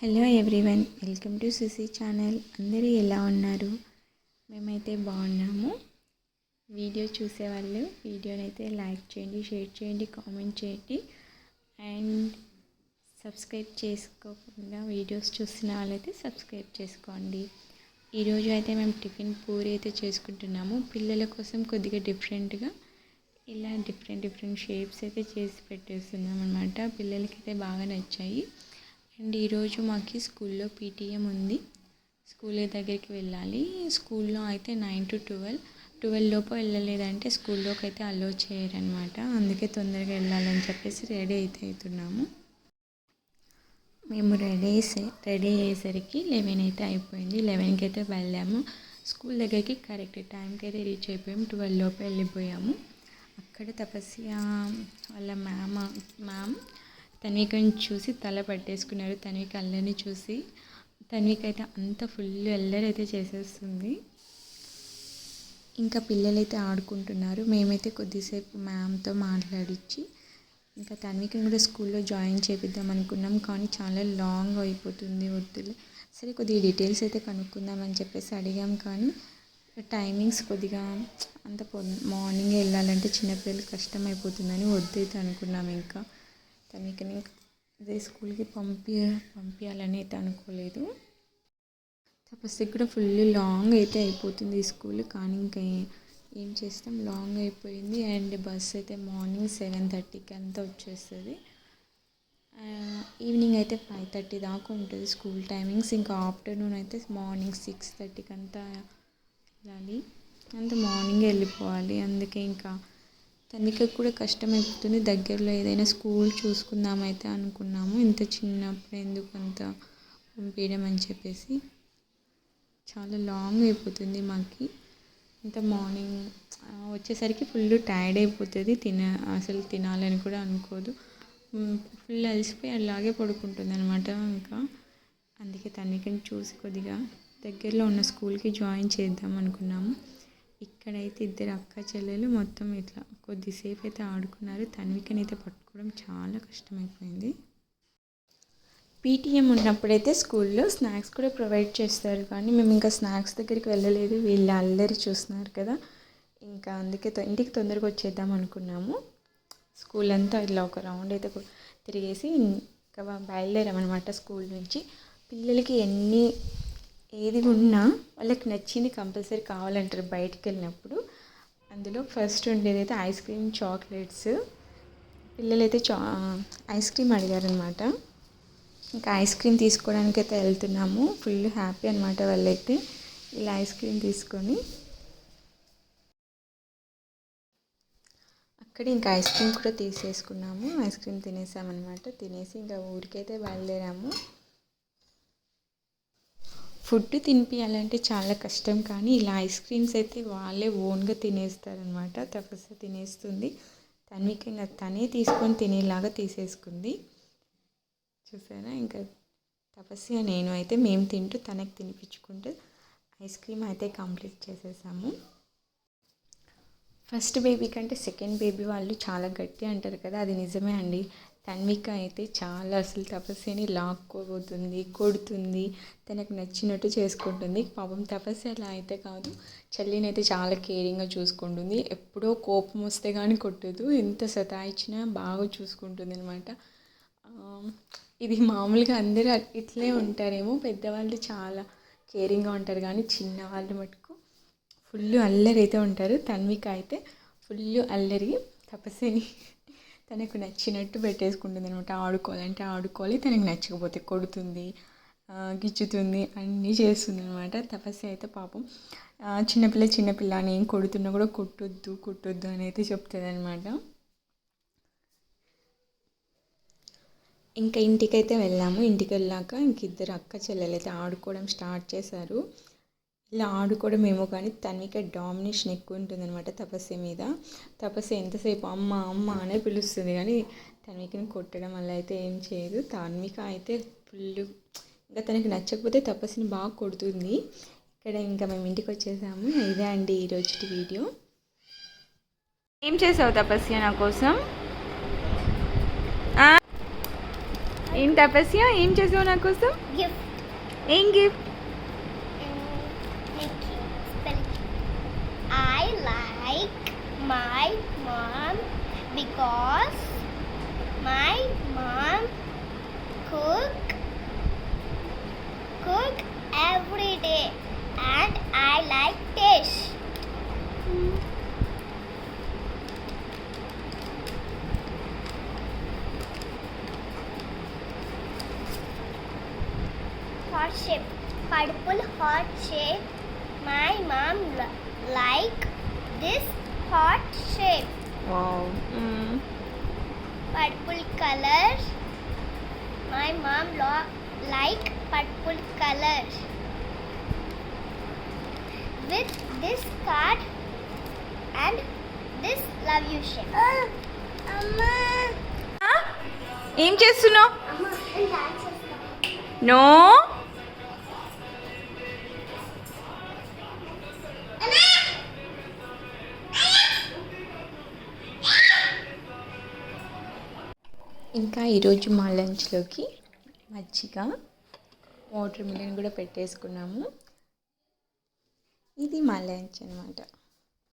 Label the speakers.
Speaker 1: Hello everyone, welcome to Susi channel. అందరూ ఎలా ఉన్నారు? మేమైతే బాగున్నాము. వీడియో చూసేవాళ్ళు వీడియోని అయితే లైక్ చేయండి, షేర్ చేయండి, కామెంట్ చేయండి. అండ్ సబ్స్క్రైబ్ చేసుకోకుండా వీడియోస్ చూస్తున్న వాళ్ళైతే సబ్స్క్రైబ్ చేసుకోండి. ఈరోజు అయితే మేము టిఫిన్ పూరి అయితే చేసుకుంటున్నాము. పిల్లల కోసం కొద్దిగా డిఫరెంట్గా ఇలా డిఫరెంట్ షేప్స్ అయితే చేసి పెట్టేస్తున్నాం అనమాట. పిల్లలకైతే బాగా నచ్చాయి. అండ్ ఈరోజు మాకు స్కూల్లో పీటీఎం ఉంది. స్కూల్ దగ్గరికి వెళ్ళాలి. స్కూల్లో అయితే 9 to 12 లోపు వెళ్ళలేదంటే స్కూల్లోకి అయితే అలో చేయరనమాట. అందుకే తొందరగా వెళ్ళాలని చెప్పేసి రెడీ అవుతున్నాము. మేము రెడీ అయ్యేసరికి 11 అయితే అయిపోయింది. 11కి అయితే వెళ్ళాము. స్కూల్ దగ్గరికి కరెక్ట్ టైంకి అయితే రీచ్ అయిపోయాము. 12 లోపు వెళ్ళిపోయాము. అక్కడ తపస్య వాళ్ళ మ్యామ్ తన్వికని చూసి తల పట్టేసుకున్నారు. తన్విక అల్లరిని చూసి తన్విక అయితే అంత ఫుల్ అల్లరి అయితే చేసేస్తుంది. ఇంకా పిల్లలైతే ఆడుకుంటున్నారు. మేమైతే కొద్దిసేపు మ్యామ్తో మాట్లాడించి ఇంకా తన్వికని కూడా స్కూల్లో జాయిన్ చేపిద్దాం అనుకున్నాం. కానీ చాలా లాంగ్ అయిపోతుంది, వద్దులే సరే కొద్దిగా డీటెయిల్స్ అయితే కనుక్కుందామని చెప్పేసి అడిగాం. కానీ టైమింగ్స్ కొద్దిగా అంత మార్నింగ్ వెళ్ళాలంటే చిన్నపిల్లలు కష్టం అయిపోతుందని వద్దైతే అనుకున్నాం. ఇంకా తనకి అదే స్కూల్కి పంపించాలని అయితే అనుకోలేదు. తపస్సుకి కూడా ఫుల్ లాంగ్ అయితే అయిపోతుంది ఈ స్కూల్. కానీ ఇంకా ఏం చేస్తాం, లాంగ్ అయిపోయింది. అండ్ బస్ అయితే మార్నింగ్ 7:30కి అంతా వచ్చేస్తుంది. ఈవినింగ్ అయితే 5:30 దాకా ఉంటుంది స్కూల్ టైమింగ్స్. ఇంకా ఆఫ్టర్నూన్ అయితే మార్నింగ్ 6:30కి అంతా వెళ్ళాలి. అంత మార్నింగ్ వెళ్ళిపోవాలి. అందుకే ఇంకా తనకి కూడా కష్టమైపోతుంది. దగ్గరలో ఏదైనా స్కూల్ చూసుకుందామైతే అనుకున్నాము. ఇంత చిన్నప్పుడు ఎందుకు అంత పంపించడం అని చెప్పేసి చాలా లాంగ్ అయిపోతుంది మాకు. ఇంత మార్నింగ్ వచ్చేసరికి ఫుల్ టైర్డ్ అయిపోతుంది. అసలు తినాలని కూడా అనుకోదు. ఫుల్ అలసిపోయి అలాగే పడుకుంటుంది అనమాట. ఇంకా అందుకే తనకిని చూసి కొద్దిగా దగ్గరలో ఉన్న స్కూల్కి జాయిన్ చేద్దాం అనుకున్నాము. ఇక్కడైతే ఇద్దరు అక్క చెల్లెలు మొత్తం ఇట్లా కొద్దిసేపు అయితే ఆడుకున్నారు. తన్వికని అయితే పట్టుకోవడం చాలా కష్టమైపోయింది. పీటీఎం ఉన్నప్పుడైతే స్కూల్లో స్నాక్స్ కూడా ప్రొవైడ్ చేస్తారు. కానీ మేము ఇంకా స్నాక్స్ దగ్గరికి వెళ్ళలేదు. వీళ్ళు అల్లరి చూస్తున్నారు కదా, ఇంకా అందుకే ఇంటికి తొందరగా వచ్చేద్దాం అనుకున్నాము. స్కూల్ అంతా ఇట్లా ఒక రౌండ్ అయితే తిరిగేసి ఇంకా బయలుదేరామన్నమాట స్కూల్ నుంచి. పిల్లలకి ఏది ఉన్నా వాళ్ళకి నచ్చింది కంపల్సరీ కావాలంటారు బయటికి వెళ్ళినప్పుడు. అందులో ఫస్ట్ ఉండేది అయితే ఐస్ క్రీమ్, చాక్లెట్స్. పిల్లలైతే ఐస్ క్రీమ్ అడిగారనమాట. ఇంకా ఐస్ క్రీమ్ తీసుకోవడానికి అయితే వెళ్తున్నాము. ఫుల్ హ్యాపీ అనమాట వాళ్ళైతే. ఇలా ఐస్ క్రీమ్ తీసుకొని అక్కడ ఇంకా ఐస్ క్రీమ్ కూడా తీసేసుకున్నాము. Ice cream తినేసామన్నమాట. తినేసి ఇంకా ఊరికైతే బయలుదేరాము. ఫుడ్ తినిపించాలంటే చాలా కష్టం. కానీ ఇలా ఐస్ క్రీమ్స్ అయితే వాళ్ళే ఓన్గా తినేస్తారనమాట. తపస్సు తినేస్తుంది. తన్విక ఇంకా తనే తీసుకొని తినేలాగా తీసేసుకుంది. చూసారా, ఇంకా తపస్సు నేను అయితే మేము తింటూ తనకి తినిపించుకుంటూ ఐస్ క్రీమ్ అయితే కంప్లీట్ చేసేసాము. ఫస్ట్ బేబీ కంటే సెకండ్ బేబీ వాళ్ళు చాలా గట్టి అంటారు కదా, అది నిజమే అండి. తన్విక అయితే చాలా అసలు తపస్సుని లాక్కోబోతుంది, కొడుతుంది, తనకు నచ్చినట్టు చేసుకుంటుంది. పాపం తపస్సు అలా అయితే కాదు. చెల్లిని అయితే చాలా కేరింగ్గా చూసుకుంటుంది. ఎప్పుడో కోపం వస్తే కానీ కొట్టదు. ఎంత సతాయించినా బాగా చూసుకుంటుంది అనమాట. ఇది మామూలుగా అందరూ ఇట్లే ఉంటారేమో, పెద్దవాళ్ళు చాలా కేరింగ్గా ఉంటారు. కానీ చిన్నవాళ్ళు మటుకు ఫుల్ అల్లరి అయితే ఉంటారు. తన్విక అయితే ఫుల్ అల్లరి. తపస్సుని తనకు నచ్చినట్టు పెట్టేసుకుంటుంది అనమాట. ఆడుకోవాలంటే ఆడుకోవాలి, తనకు నచ్చకపోతే కొడుతుంది, గిచ్చుతుంది, అన్నీ చేస్తుంది అనమాట. తపస్సు అయితే పాపం చిన్నపిల్ల నేను కొడుతున్నా కూడా కొట్టొద్దు అని అయితే చెప్తుంది అనమాట. ఇంకా ఇంటికైతే వెళ్ళాము. ఇంటికి వెళ్ళాక ఇంక ఇద్దరు అక్క చెల్లెలు అయితే ఆడుకోవడం స్టార్ట్ చేశారు. ఇలా ఆడుకోవడం ఏమో కానీ తన్విక డామినేషన్ ఎక్కువ ఉంటుంది అనమాట తపస్సు మీద. తపస్సు ఎంతసేపు అమ్మ అనే పిలుస్తుంది. కానీ తన్వికని కొట్టడం వల్ల అయితే ఏం చేయదు. తన్విక అయితే ఫుల్ ఇంకా తనకి నచ్చకపోతే తపస్సుని బాగా కొడుతుంది. ఇక్కడ ఇంకా మేము ఇంటికి వచ్చేసాము. ఇదే అండి ఈరోజు వీడియో. ఏం చేసావు తపస్సు నా కోసం? ఏం తపస్య ఏం చేసావు నా కోసం?
Speaker 2: గిఫ్ట్.
Speaker 1: ఏం gift?
Speaker 2: I like my mom because my mom cook every day and I like taste. Heart shape, purple heart shape. My mom like this heart shape.
Speaker 1: Wow.
Speaker 2: Purple color. My mom like purple color. With this card and this love you shape. Amma.
Speaker 1: ఏం చేస్తున్నావు?
Speaker 2: Amma, and dance చేస్తా.
Speaker 1: No. ఇంకా ఈరోజు మా లంచ్లోకి మజ్జిగ, water melon కూడా పెట్టేసుకున్నాము. ఇది మా లంచ్ అనమాట.